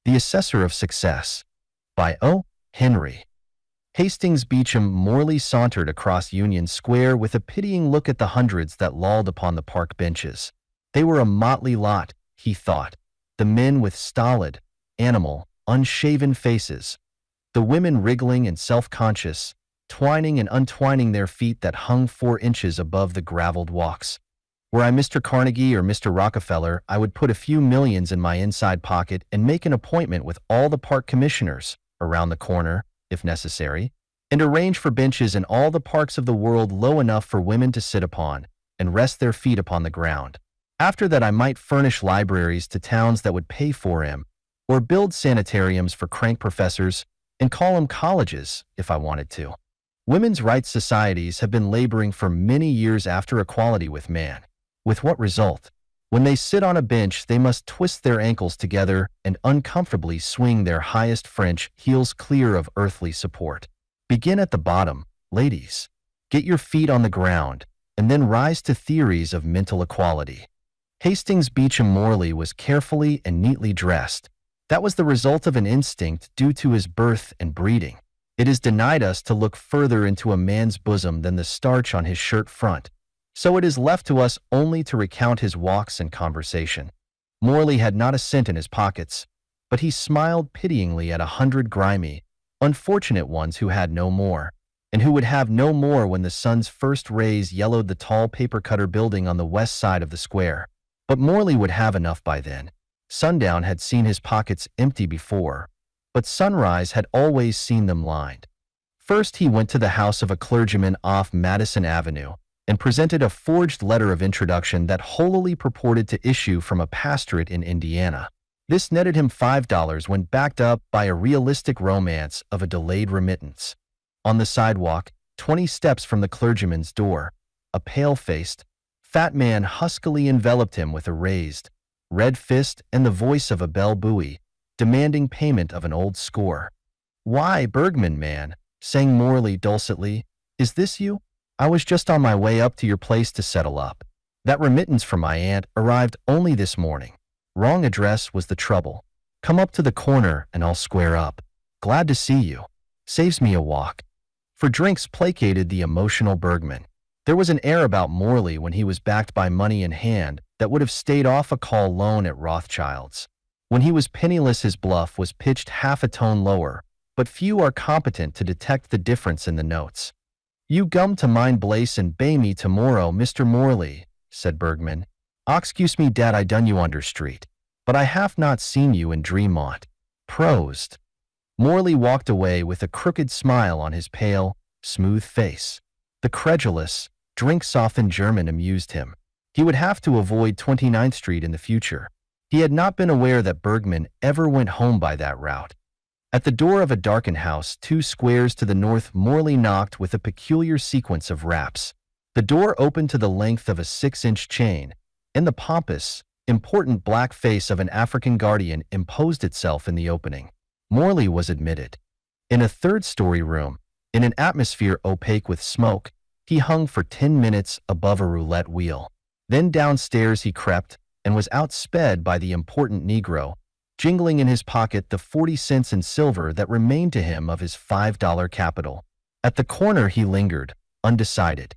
The Assessor of Success by O. Henry. Hastings Beauchamp Morley sauntered across Union Square with a pitying look at the hundreds that lolled upon the park benches. They were a motley lot, he thought, the men with stolid, animal, unshaven faces, the women wriggling and self-conscious, twining and untwining their feet that hung 4 inches above the graveled walks. Were I Mr. Carnegie or Mr. Rockefeller, I would put a few millions in my inside pocket and make an appointment with all the park commissioners, around the corner, if necessary, and arrange for benches in all the parks of the world low enough for women to sit upon, and rest their feet upon the ground. After that I might furnish libraries to towns that would pay for him, or build sanitariums for crank professors, and call them colleges, if I wanted to. Women's rights societies have been laboring for many years after equality with man. With what result? When they sit on a bench, they must twist their ankles together and uncomfortably swing their highest French heels clear of earthly support. Begin at the bottom, ladies. Get your feet on the ground, and then rise to theories of mental equality. Hastings Beauchamp Morley was carefully and neatly dressed. That was the result of an instinct due to his birth and breeding. It is denied us to look further into a man's bosom than the starch on his shirt front, so it is left to us only to recount his walks and conversation. Morley had not a cent in his pockets, but he smiled pityingly at 100 grimy, unfortunate ones who had no more, and who would have no more when the sun's first rays yellowed the tall paper-cutter building on the west side of the square. But Morley would have enough by then. Sundown had seen his pockets empty before, but sunrise had always seen them lined. First he went to the house of a clergyman off Madison Avenue, and presented a forged letter of introduction that holily purported to issue from a pastorate in Indiana. This netted him $5 when backed up by a realistic romance of a delayed remittance. On the sidewalk, 20 steps from the clergyman's door, a pale-faced, fat man huskily enveloped him with a raised, red fist and the voice of a bell buoy, demanding payment of an old score. "Why, Bergman, man," sang Morley dulcetly, "is this you? I was just on my way up to your place to settle up. That remittance from my aunt arrived only this morning. Wrong address was the trouble. Come up to the corner and I'll square up. Glad to see you. Saves me a walk." For drinks placated the emotional Bergman. There was an air about Morley when he was backed by money in hand that would have stayed off a call loan at Rothschild's. When he was penniless, his bluff was pitched half a tone lower, but few are competent to detect the difference in the notes. "You gum to mine Blaze and bay me tomorrow, Mr. Morley," said Bergman. "Excuse me dat I done you under street, but I have not seen you in Dreamont." Prosed. Morley walked away with a crooked smile on his pale, smooth face. The credulous, drink-softened German amused him. He would have to avoid 29th Street in the future. He had not been aware that Bergman ever went home by that route. At the door of a darkened house 2 squares to the north, Morley knocked with a peculiar sequence of raps. The door opened to the length of a 6-inch chain, and the pompous, important black face of an African guardian imposed itself in the opening. Morley was admitted. In a 3rd-story room, in an atmosphere opaque with smoke, he hung for 10 minutes above a roulette wheel. Then downstairs he crept, and was outsped by the important Negro, jingling in his pocket the 40 cents in silver that remained to him of his $5 capital. At the corner he lingered, undecided.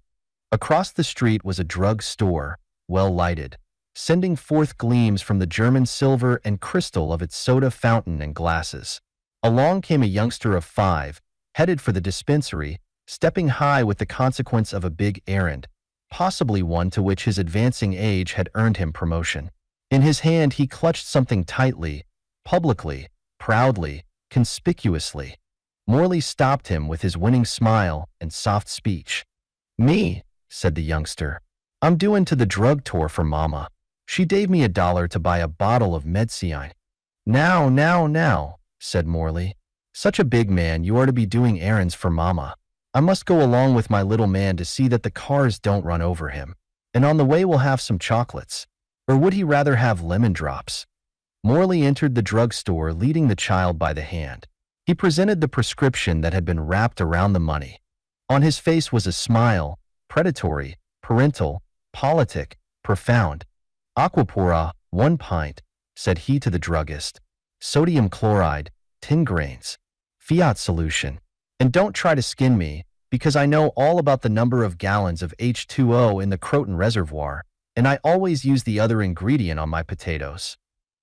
Across the street was a drug store, well lighted, sending forth gleams from the German silver and crystal of its soda fountain and glasses. Along came a youngster of 5, headed for the dispensary, stepping high with the consequence of a big errand, possibly one to which his advancing age had earned him promotion. In his hand he clutched something tightly, publicly, proudly, conspicuously. Morley stopped him with his winning smile and soft speech. "Me," said the youngster. "I'm doing to the drug tour for Mama. She gave me $1 to buy a bottle of Medicine." Now, said Morley. "Such a big man, you are to be doing errands for Mama. I must go along with my little man to see that the cars don't run over him. And on the way we'll have some chocolates. Or would he rather have lemon drops?" Morley entered the drugstore leading the child by the hand. He presented the prescription that had been wrapped around the money. On his face was a smile, predatory, parental, politic, profound. "Aquapora, 1 pint," said he to the druggist. sodium chloride, tin grains, fiat solution. And don't try to skin me, because I know all about the number of gallons of H2O in the Croton Reservoir, and I always use the other ingredient on my potatoes.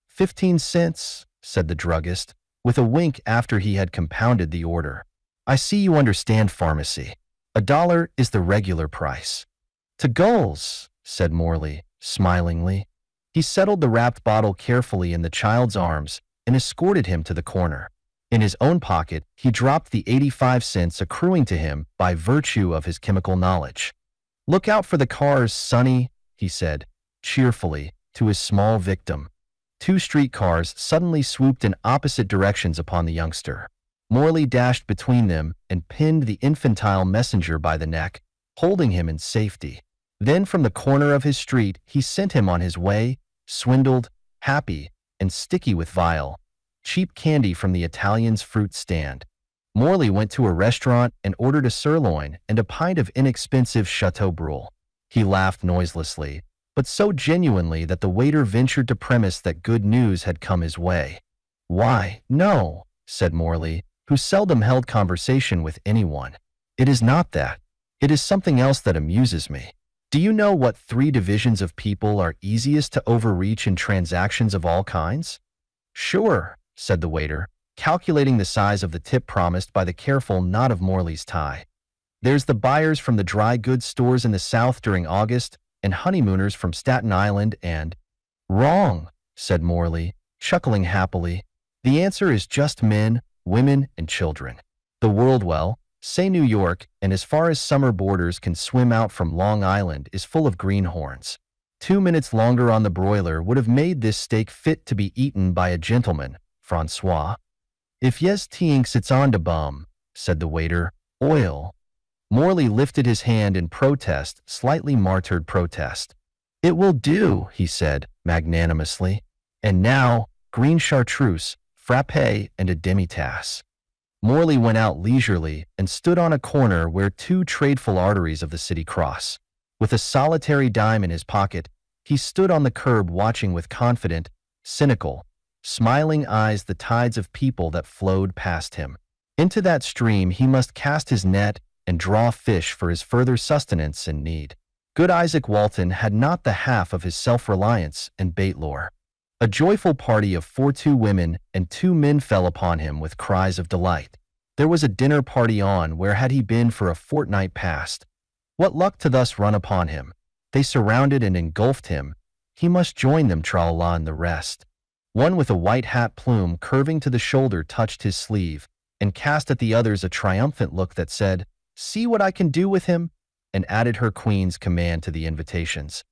15 cents, said the druggist, with a wink after he had compounded the order. I see you understand pharmacy. $1 is the regular price. To goals, said Morley, smilingly. He settled the wrapped bottle carefully in the child's arms and escorted him to the corner. In his own pocket, he dropped the 85 cents accruing to him by virtue of his chemical knowledge. Look out for the cars, Sonny, he said, cheerfully, to his small victim. 2 streetcars suddenly swooped in opposite directions upon the youngster. Morley dashed between them and pinned the infantile messenger by the neck, holding him in safety. Then from the corner of his street he sent him on his way, swindled, happy, and sticky with vile, cheap candy from the Italian's fruit stand. Morley went to a restaurant and ordered a sirloin and a pint of inexpensive Chateau Brule. He laughed noiselessly, but so genuinely that the waiter ventured to premise that good news had come his way. Why, no, said Morley, who seldom held conversation with anyone. It is not that. It is something else that amuses me. Do you know what 3 divisions of people are easiest to overreach in transactions of all kinds? Sure, said the waiter, calculating the size of the tip promised by the careful knot of Morley's tie. There's the buyers from the dry goods stores in the South during August, and honeymooners from Staten Island and— Wrong, said Morley, chuckling happily. The answer is just men, women, and children. The world, well, say New York, and as far as summer boarders can swim out from Long Island, is full of greenhorns. 2 minutes longer on the broiler would have made this steak fit to be eaten by a gentleman, Francois. If yes, tinks it's on de bum, said the waiter. Oil. Morley lifted his hand in protest, slightly martyred protest. It will do, he said, magnanimously. And now, green chartreuse, frappé, and a demi-tasse. Morley went out leisurely and stood on a corner where 2 tradeful arteries of the city cross. With a solitary dime in his pocket, he stood on the curb watching with confident, cynical, smiling eyes the tides of people that flowed past him. Into that stream he must cast his net and draw fish for his further sustenance and need. Good Isaac Walton had not the half of his self-reliance and bait lore. A joyful party of 42 women and 2 men fell upon him with cries of delight. There was a dinner party on where had he been for a fortnight past. What luck to thus run upon him! They surrounded and engulfed him. He must join them, tra-la-la, and the rest. One with a white hat plume curving to the shoulder touched his sleeve and cast at the others a triumphant look that said, "See what I can do with him," and added her queen's command to the invitations.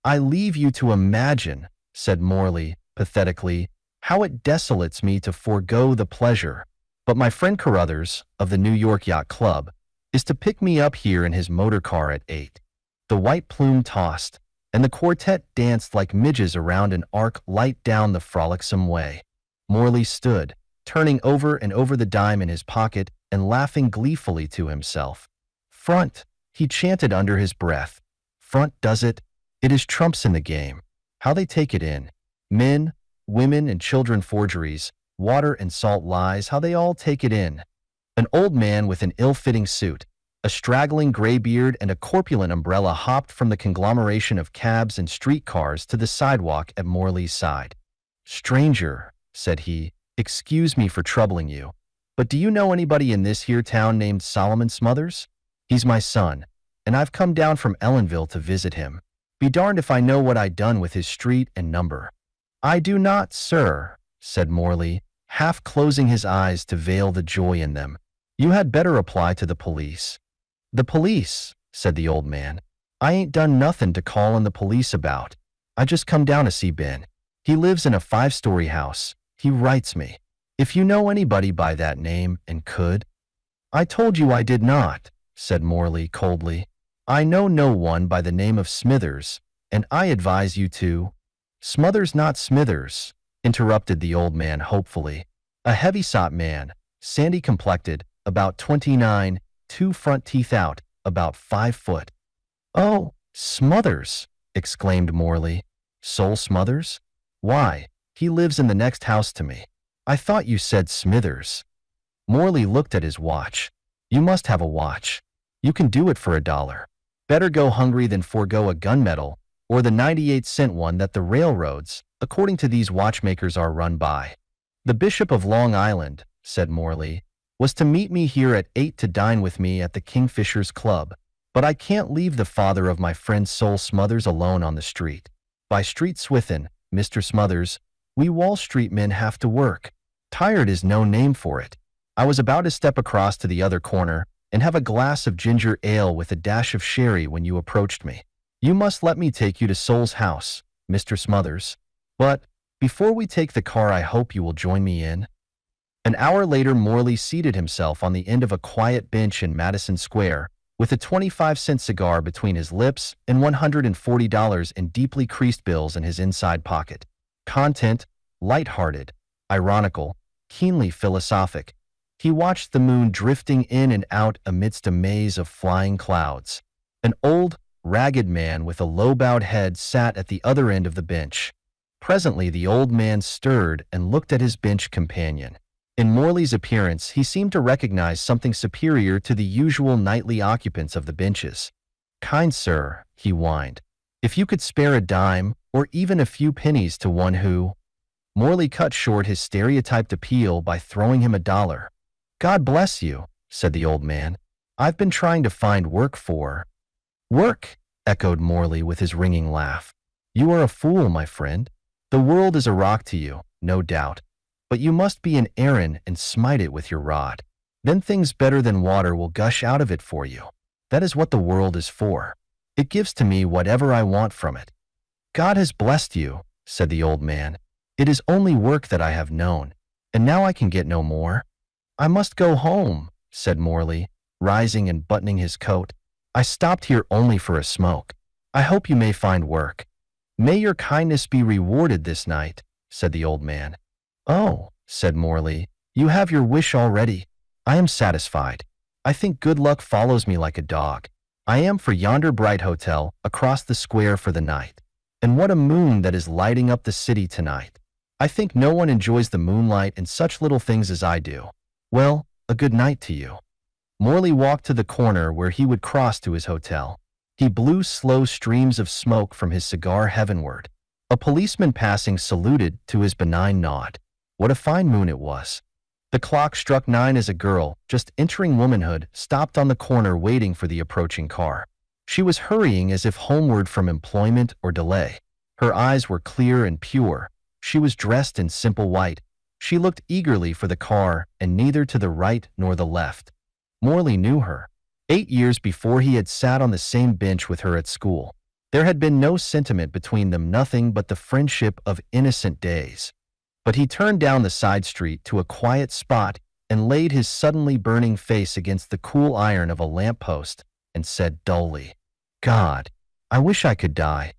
"I leave you to imagine," said Morley, pathetically, "how it desolates me to forego the pleasure. But my friend Carruthers, of the New York Yacht Club, is to pick me up here in his motor car at 8. The white plume tossed, and the quartet danced like midges around an arc light down the frolicsome way. Morley stood, turning over and over the dime in his pocket and laughing gleefully to himself. "Front," he chanted under his breath. "Front does it. It is trumps in the game. How they take it in. Men, women, and children forgeries, water and salt lies, how they all take it in." An old man with an ill-fitting suit, a straggling gray beard, and a corpulent umbrella hopped from the conglomeration of cabs and streetcars to the sidewalk at Morley's side. "Stranger," said he, "excuse me for troubling you, but do you know anybody in this here town named Solomon Smothers? He's my son, and I've come down from Ellenville to visit him. Be darned if I know what I done with his street and number." "I do not, sir," said Morley, half closing his eyes to veil the joy in them. "You had better apply to the police." "The police," said the old man. "I ain't done nothing to call on the police about. I just come down to see Ben. He lives in a 5-story house. He writes me. If you know anybody by that name and could—" "I told you I did not," said Morley coldly. "I know no one by the name of Smithers, and I advise you to—" "Smothers, not Smithers," interrupted the old man hopefully. "A heavy-set man, sandy-complected, about 29, 2 front teeth out, about 5 foot." "Oh, Smothers!" exclaimed Morley. "Sol Smothers? Why, he lives in the next house to me. I thought you said Smithers. Morley looked at his watch. You must have a watch. You can do it for $1. Better go hungry than forego a gunmetal, or the 98-cent one that the railroads, according to these watchmakers, are run by. The Bishop of Long Island, said Morley, was to meet me here at 8 to dine with me at the Kingfishers Club, but I can't leave the father of my friend Sol Smothers alone on the street. By Street Swithin, Mr. Smothers, we Wall Street men have to work. Tired is no name for it. I was about to step across to the other corner and have a glass of ginger ale with a dash of sherry when you approached me. You must let me take you to Sol's house, Mr. Smothers. But before we take the car, I hope you will join me in. An hour later, Morley seated himself on the end of a quiet bench in Madison Square, with a 25-cent cigar between his lips and $140 in deeply creased bills in his inside pocket. Content, light-hearted, ironical, keenly philosophic. He watched the moon drifting in and out amidst a maze of flying clouds. An old, ragged man with a low-bowed head sat at the other end of the bench. Presently the old man stirred and looked at his bench companion. In Morley's appearance, he seemed to recognize something superior to the usual nightly occupants of the benches. "Kind sir," he whined, "if you could spare a dime, or even a few pennies to one who—" Morley cut short his stereotyped appeal by throwing him $1. "God bless you," said the old man. "I've been trying to find work for—" "Work?" echoed Morley with his ringing laugh. "You are a fool, my friend. The world is a rock to you, no doubt, but you must be an Aaron and smite it with your rod. Then things better than water will gush out of it for you. That is what the world is for. It gives to me whatever I want from it." "God has blessed you," said the old man. "It is only work that I have known, and now I can get no more." "I must go home," said Morley, rising and buttoning his coat. "I stopped here only for a smoke. I hope you may find work." "May your kindness be rewarded this night," said the old man. "Oh," said Morley, "you have your wish already. I am satisfied. I think good luck follows me like a dog. I am for yonder bright hotel across the square for the night. And what a moon that is lighting up the city tonight. I think no one enjoys the moonlight and such little things as I do. Well, a good night to you." Morley walked to the corner where he would cross to his hotel. He blew slow streams of smoke from his cigar heavenward. A policeman passing saluted to his benign nod. What a fine moon it was. The clock struck 9 as a girl, just entering womanhood, stopped on the corner waiting for the approaching car. She was hurrying as if homeward from employment or delay. Her eyes were clear and pure. She was dressed in simple white. She looked eagerly for the car, and neither to the right nor the left. Morley knew her. 8 years before he had sat on the same bench with her at school. There had been no sentiment between them, nothing but the friendship of innocent days. But he turned down the side street to a quiet spot and laid his suddenly burning face against the cool iron of a lamp-post and said dully, "God, I wish I could die.